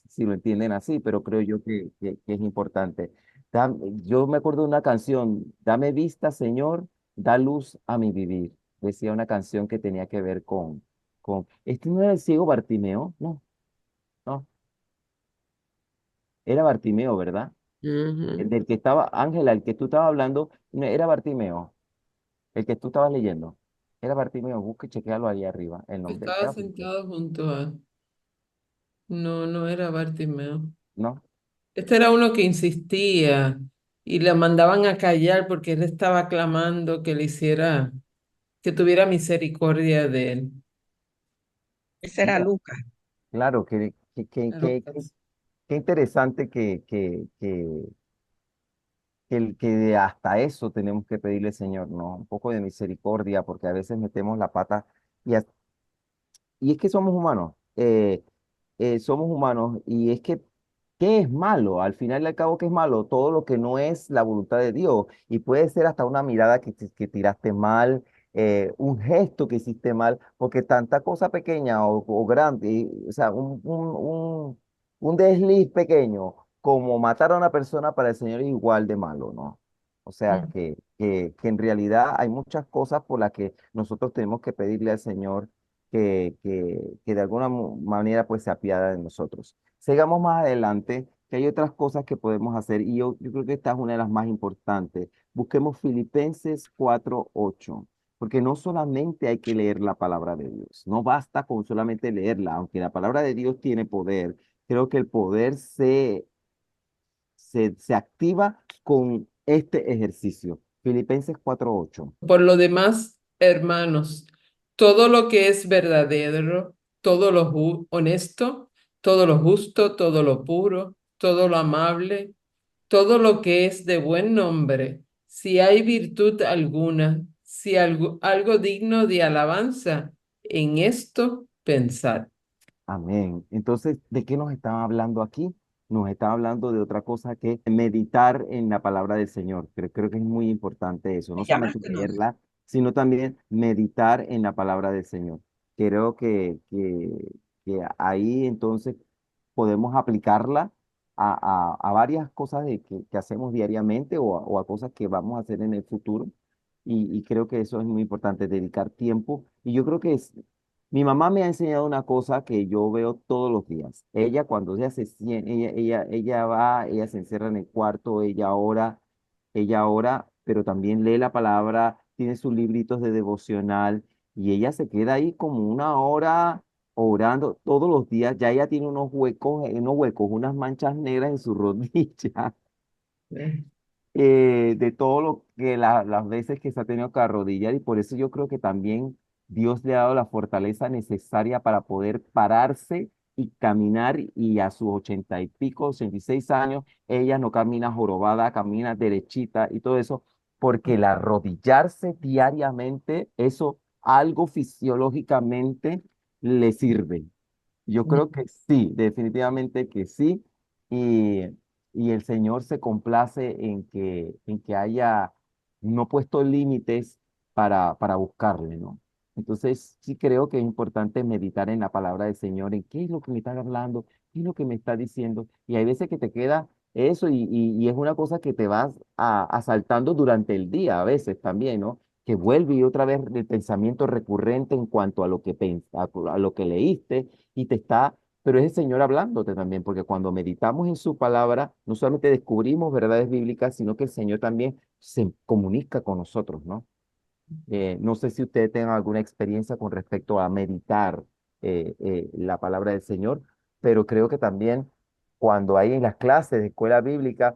si lo entienden así, pero creo yo que es importante. Yo me acuerdo de una canción, Dame vista, Señor, da luz a mi vivir. Decía una canción que tenía que ver ¿este no era el ciego Bartimeo? No, no, era Bartimeo, ¿verdad? El Ujú. del que estaba, Ángela, el que tú estabas hablando, no, era Bartimeo, el que tú estabas leyendo. Era Bartimeo, busca y chequealo ahí arriba, el nombre. Estaba sentado junto a... No, no era Bartimeo. ¿No? Este era uno que insistía y le mandaban a callar porque él estaba clamando que le hiciera, que tuviera misericordia de él. ese era Lucas. Claro, A Lucas. qué interesante que hasta eso tenemos que pedirle, Señor, ¿no? Un poco de misericordia, porque a veces metemos la pata y es que somos humanos y es que, ¿qué es malo? Al final y al cabo, ¿qué es malo? Todo lo que no es la voluntad de Dios y puede ser hasta una mirada que tiraste mal, un gesto que hiciste mal, porque tanta cosa pequeña o grande, o sea, un desliz pequeño como matar a una persona para el Señor es igual de malo, ¿no? O sea, Mm. que en realidad hay muchas cosas por las que nosotros tenemos que pedirle al Señor que de alguna manera pues se apiada de nosotros. Sigamos más adelante, que hay otras cosas que podemos hacer y yo creo que esta es una de las más importantes. Busquemos Filipenses 4:8, porque no solamente hay que leer la palabra de Dios, no basta con solamente leerla, aunque la palabra de Dios tiene poder. Creo que el poder se activa con este ejercicio. Filipenses 4:8. Por lo demás, hermanos, todo lo que es verdadero, todo lo honesto, todo lo justo, todo lo puro, todo lo amable, todo lo que es de buen nombre, si hay virtud alguna, si algo digno de alabanza, en esto pensar. Amén. Entonces, ¿de qué nos están hablando aquí? Nos está hablando de otra cosa que meditar en la palabra del Señor. Creo que es muy importante eso, no solamente Llamándonos. leerla, sino también meditar en la palabra del Señor. Creo que ahí entonces podemos aplicarla a varias cosas que hacemos diariamente o a cosas que vamos a hacer en el futuro. Y creo que eso es muy importante, dedicar tiempo. Y yo creo que mi mamá me ha enseñado una cosa que yo veo todos los días. Ella cuando ella se encierra en el cuarto, ella ora, pero también lee la palabra, tiene sus libritos de devocional y ella se queda ahí como una hora orando todos los días. Ya ella tiene unos huecos, unas manchas negras en su rodilla de todo lo que las veces que se ha tenido que arrodillar y por eso yo creo que también Dios le ha dado la fortaleza necesaria para poder pararse y caminar y a sus 80 y pico, 86 años, ella no camina jorobada, camina derechita y todo eso, porque el arrodillarse diariamente, eso algo fisiológicamente le sirve. Yo creo que sí, definitivamente que sí. Y, y el Señor se complace en que haya no puesto límites para buscarle, ¿no? Entonces, sí creo que es importante meditar en la palabra del Señor, en qué es lo que me está hablando, qué es lo que me está diciendo. Y hay veces que te queda eso y es una cosa que te vas asaltando durante el día, a veces también, ¿no? Que vuelve y otra vez el pensamiento recurrente en cuanto a lo que a lo que leíste y te está, pero es el Señor hablándote también, porque cuando meditamos en su palabra, no solamente descubrimos verdades bíblicas, sino que el Señor también se comunica con nosotros, ¿no? No sé si ustedes tengan alguna experiencia con respecto a meditar la palabra del Señor, pero creo que también cuando hay en las clases de escuela bíblica,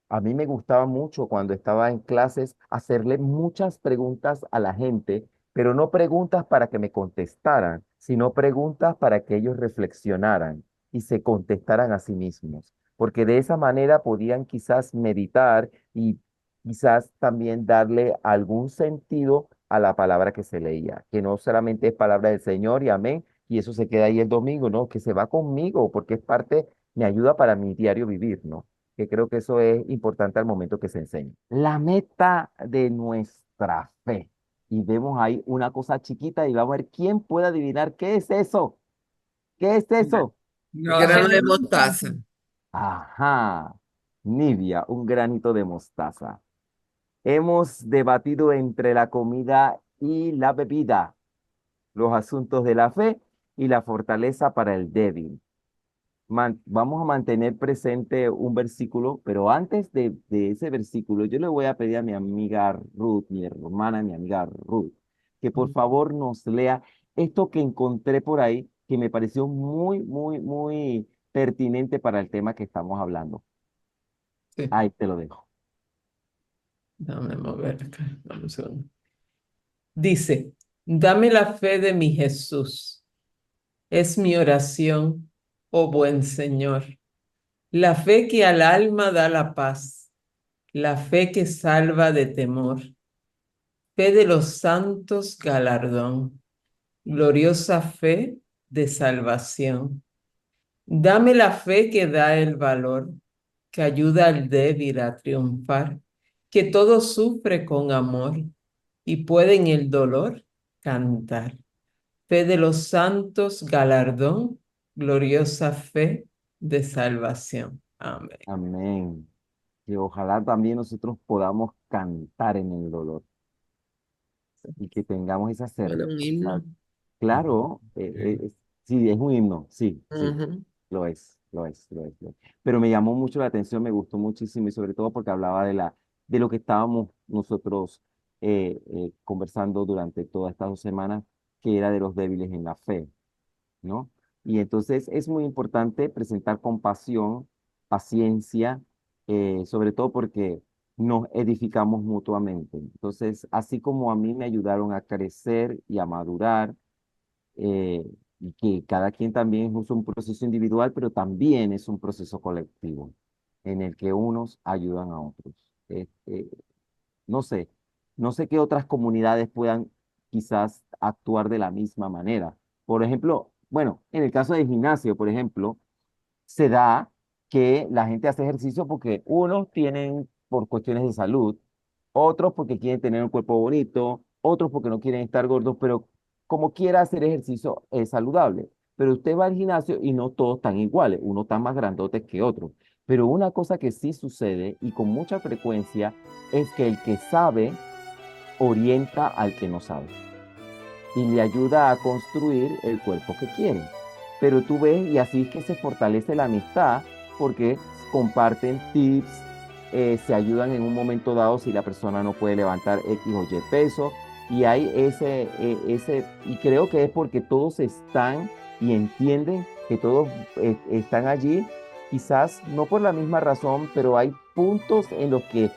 a mí me gustaba mucho cuando estaba en clases hacerle muchas preguntas a la gente, pero no preguntas para que me contestaran, sino preguntas para que ellos reflexionaran y se contestaran a sí mismos, porque de esa manera podían quizás meditar y quizás también darle algún sentido a la palabra que se leía, que no solamente es palabra del Señor y amén, y eso se queda ahí el domingo, ¿no? Que se va conmigo porque es parte, me ayuda para mi diario vivir, ¿no? Que creo que eso es importante al momento que se enseña. La meta de nuestra fe. Y vemos ahí una cosa chiquita y vamos a ver quién puede adivinar qué es eso. ¿Qué es eso? Grano de mostaza. Ajá, Nivia, un granito de mostaza. Hemos debatido entre la comida y la bebida, los asuntos de la fe y la fortaleza para el débil. Vamos a mantener presente un versículo, pero antes de ese versículo, yo le voy a pedir a mi amiga Ruth, mi hermana, mi amiga Ruth, que por favor nos lea esto que encontré por ahí, que me pareció muy, muy, muy pertinente para el tema que estamos hablando. Sí, Ahí te lo dejo. déjame mover acá, dame un segundo. Dice, dame la fe de mi Jesús. Es mi oración, oh buen Señor. La fe que al alma da la paz, la fe que salva de temor, fe de los santos galardón, gloriosa fe de salvación. Dame la fe que da el valor, que ayuda al débil a triunfar, que todo sufre con amor y puede en el dolor cantar. Fe de los santos, galardón, gloriosa fe de salvación. Amén. Amén. Que ojalá también nosotros podamos cantar en el dolor y que tengamos esa Bueno, un certeza. himno. Claro, sí, es un himno, sí, sí, Ujú. lo es, lo es, lo es, lo es. Pero me llamó mucho la atención, me gustó muchísimo y sobre todo porque hablaba de lo que estábamos nosotros conversando durante todas estas 2 semanas, que era de los débiles en la fe, ¿no? Y entonces es muy importante presentar compasión, paciencia, sobre todo porque nos edificamos mutuamente. Entonces, así como a mí me ayudaron a crecer y a madurar, eh, y que cada quien también es un proceso individual, pero también es un proceso colectivo. en el que unos ayudan a otros. Este, no sé, no sé qué otras comunidades puedan quizás actuar de la misma manera. Por ejemplo, bueno, en el caso del gimnasio, por ejemplo, se da que la gente hace ejercicio porque unos tienen por cuestiones de salud, otros porque quieren tener un cuerpo bonito, otros porque no quieren estar gordos, pero como quiera hacer ejercicio es saludable. Pero usted va al gimnasio y no todos están iguales, uno está más grandote que otro. Pero una cosa que sí sucede y con mucha frecuencia es que el que sabe orienta al que no sabe y le ayuda a construir el cuerpo que quiere. Pero tú ves, y así es que se fortalece la amistad, porque comparten tips, se ayudan en un momento dado si la persona no puede levantar X o Y peso, y hay y creo que es porque todos están y entienden que todos están allí, quizás no por la misma razón, pero hay puntos en los que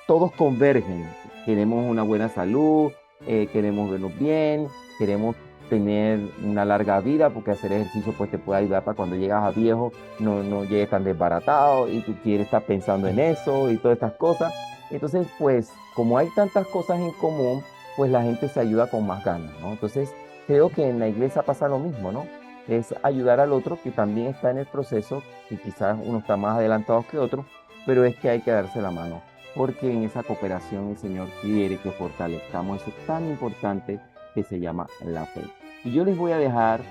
todos convergen. Queremos una buena salud, queremos vernos bien, queremos tener una larga vida, porque hacer ejercicio pues te puede ayudar para cuando llegas a viejo no llegues tan desbaratado y tú quieres estar pensando en eso y todas estas cosas. Entonces, pues como hay tantas cosas en común, pues la gente se ayuda con más ganas, ¿no? Entonces, creo que en la iglesia pasa lo mismo, ¿no? Es ayudar al otro que también está en el proceso, y quizás uno está más adelantado que otro, pero es que hay que darse la mano, porque en esa cooperación el Señor quiere que fortalezcamos eso tan importante que se llama la fe. Y yo les voy a dejar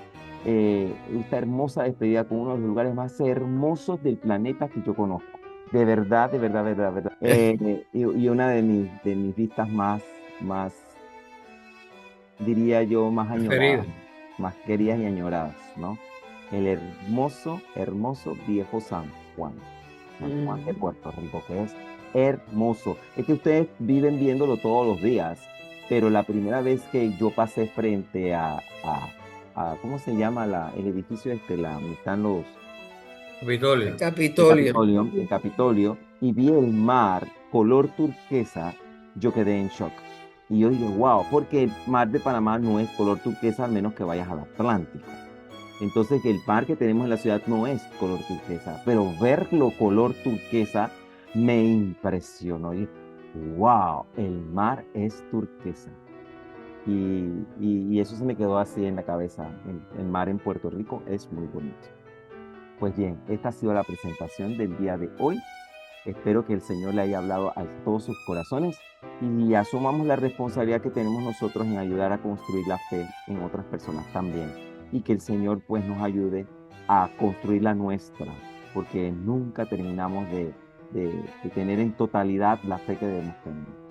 esta hermosa despedida con uno de los lugares más hermosos del planeta que yo conozco. De verdad, de verdad, de verdad, de verdad. Y una de mis vistas más, diría yo, más añoradas, Preferido. más queridas y añoradas, ¿no? El hermoso, hermoso viejo San Juan. San Juan de Puerto Rico, que es hermoso. Es que ustedes viven viéndolo todos los días, pero la primera vez que yo pasé frente ¿cómo se llama el edificio donde están los, Capitolio. el Capitolio, y vi el mar color turquesa, yo quedé en shock. Y yo dije, wow, porque el mar de Panamá no es color turquesa al menos que vayas al Atlántico. Entonces el mar que tenemos en la ciudad no es color turquesa, pero verlo color turquesa me impresionó. Y wow, el mar es turquesa. Y eso se me quedó así en la cabeza. El mar en Puerto Rico es muy bonito. Pues bien, esta ha sido la presentación del día de hoy. Espero que el Señor le haya hablado a todos sus corazones y asumamos la responsabilidad que tenemos nosotros en ayudar a construir la fe en otras personas también. Y que el Señor pues nos ayude a construir la nuestra, porque nunca terminamos de tener en totalidad la fe que debemos tener.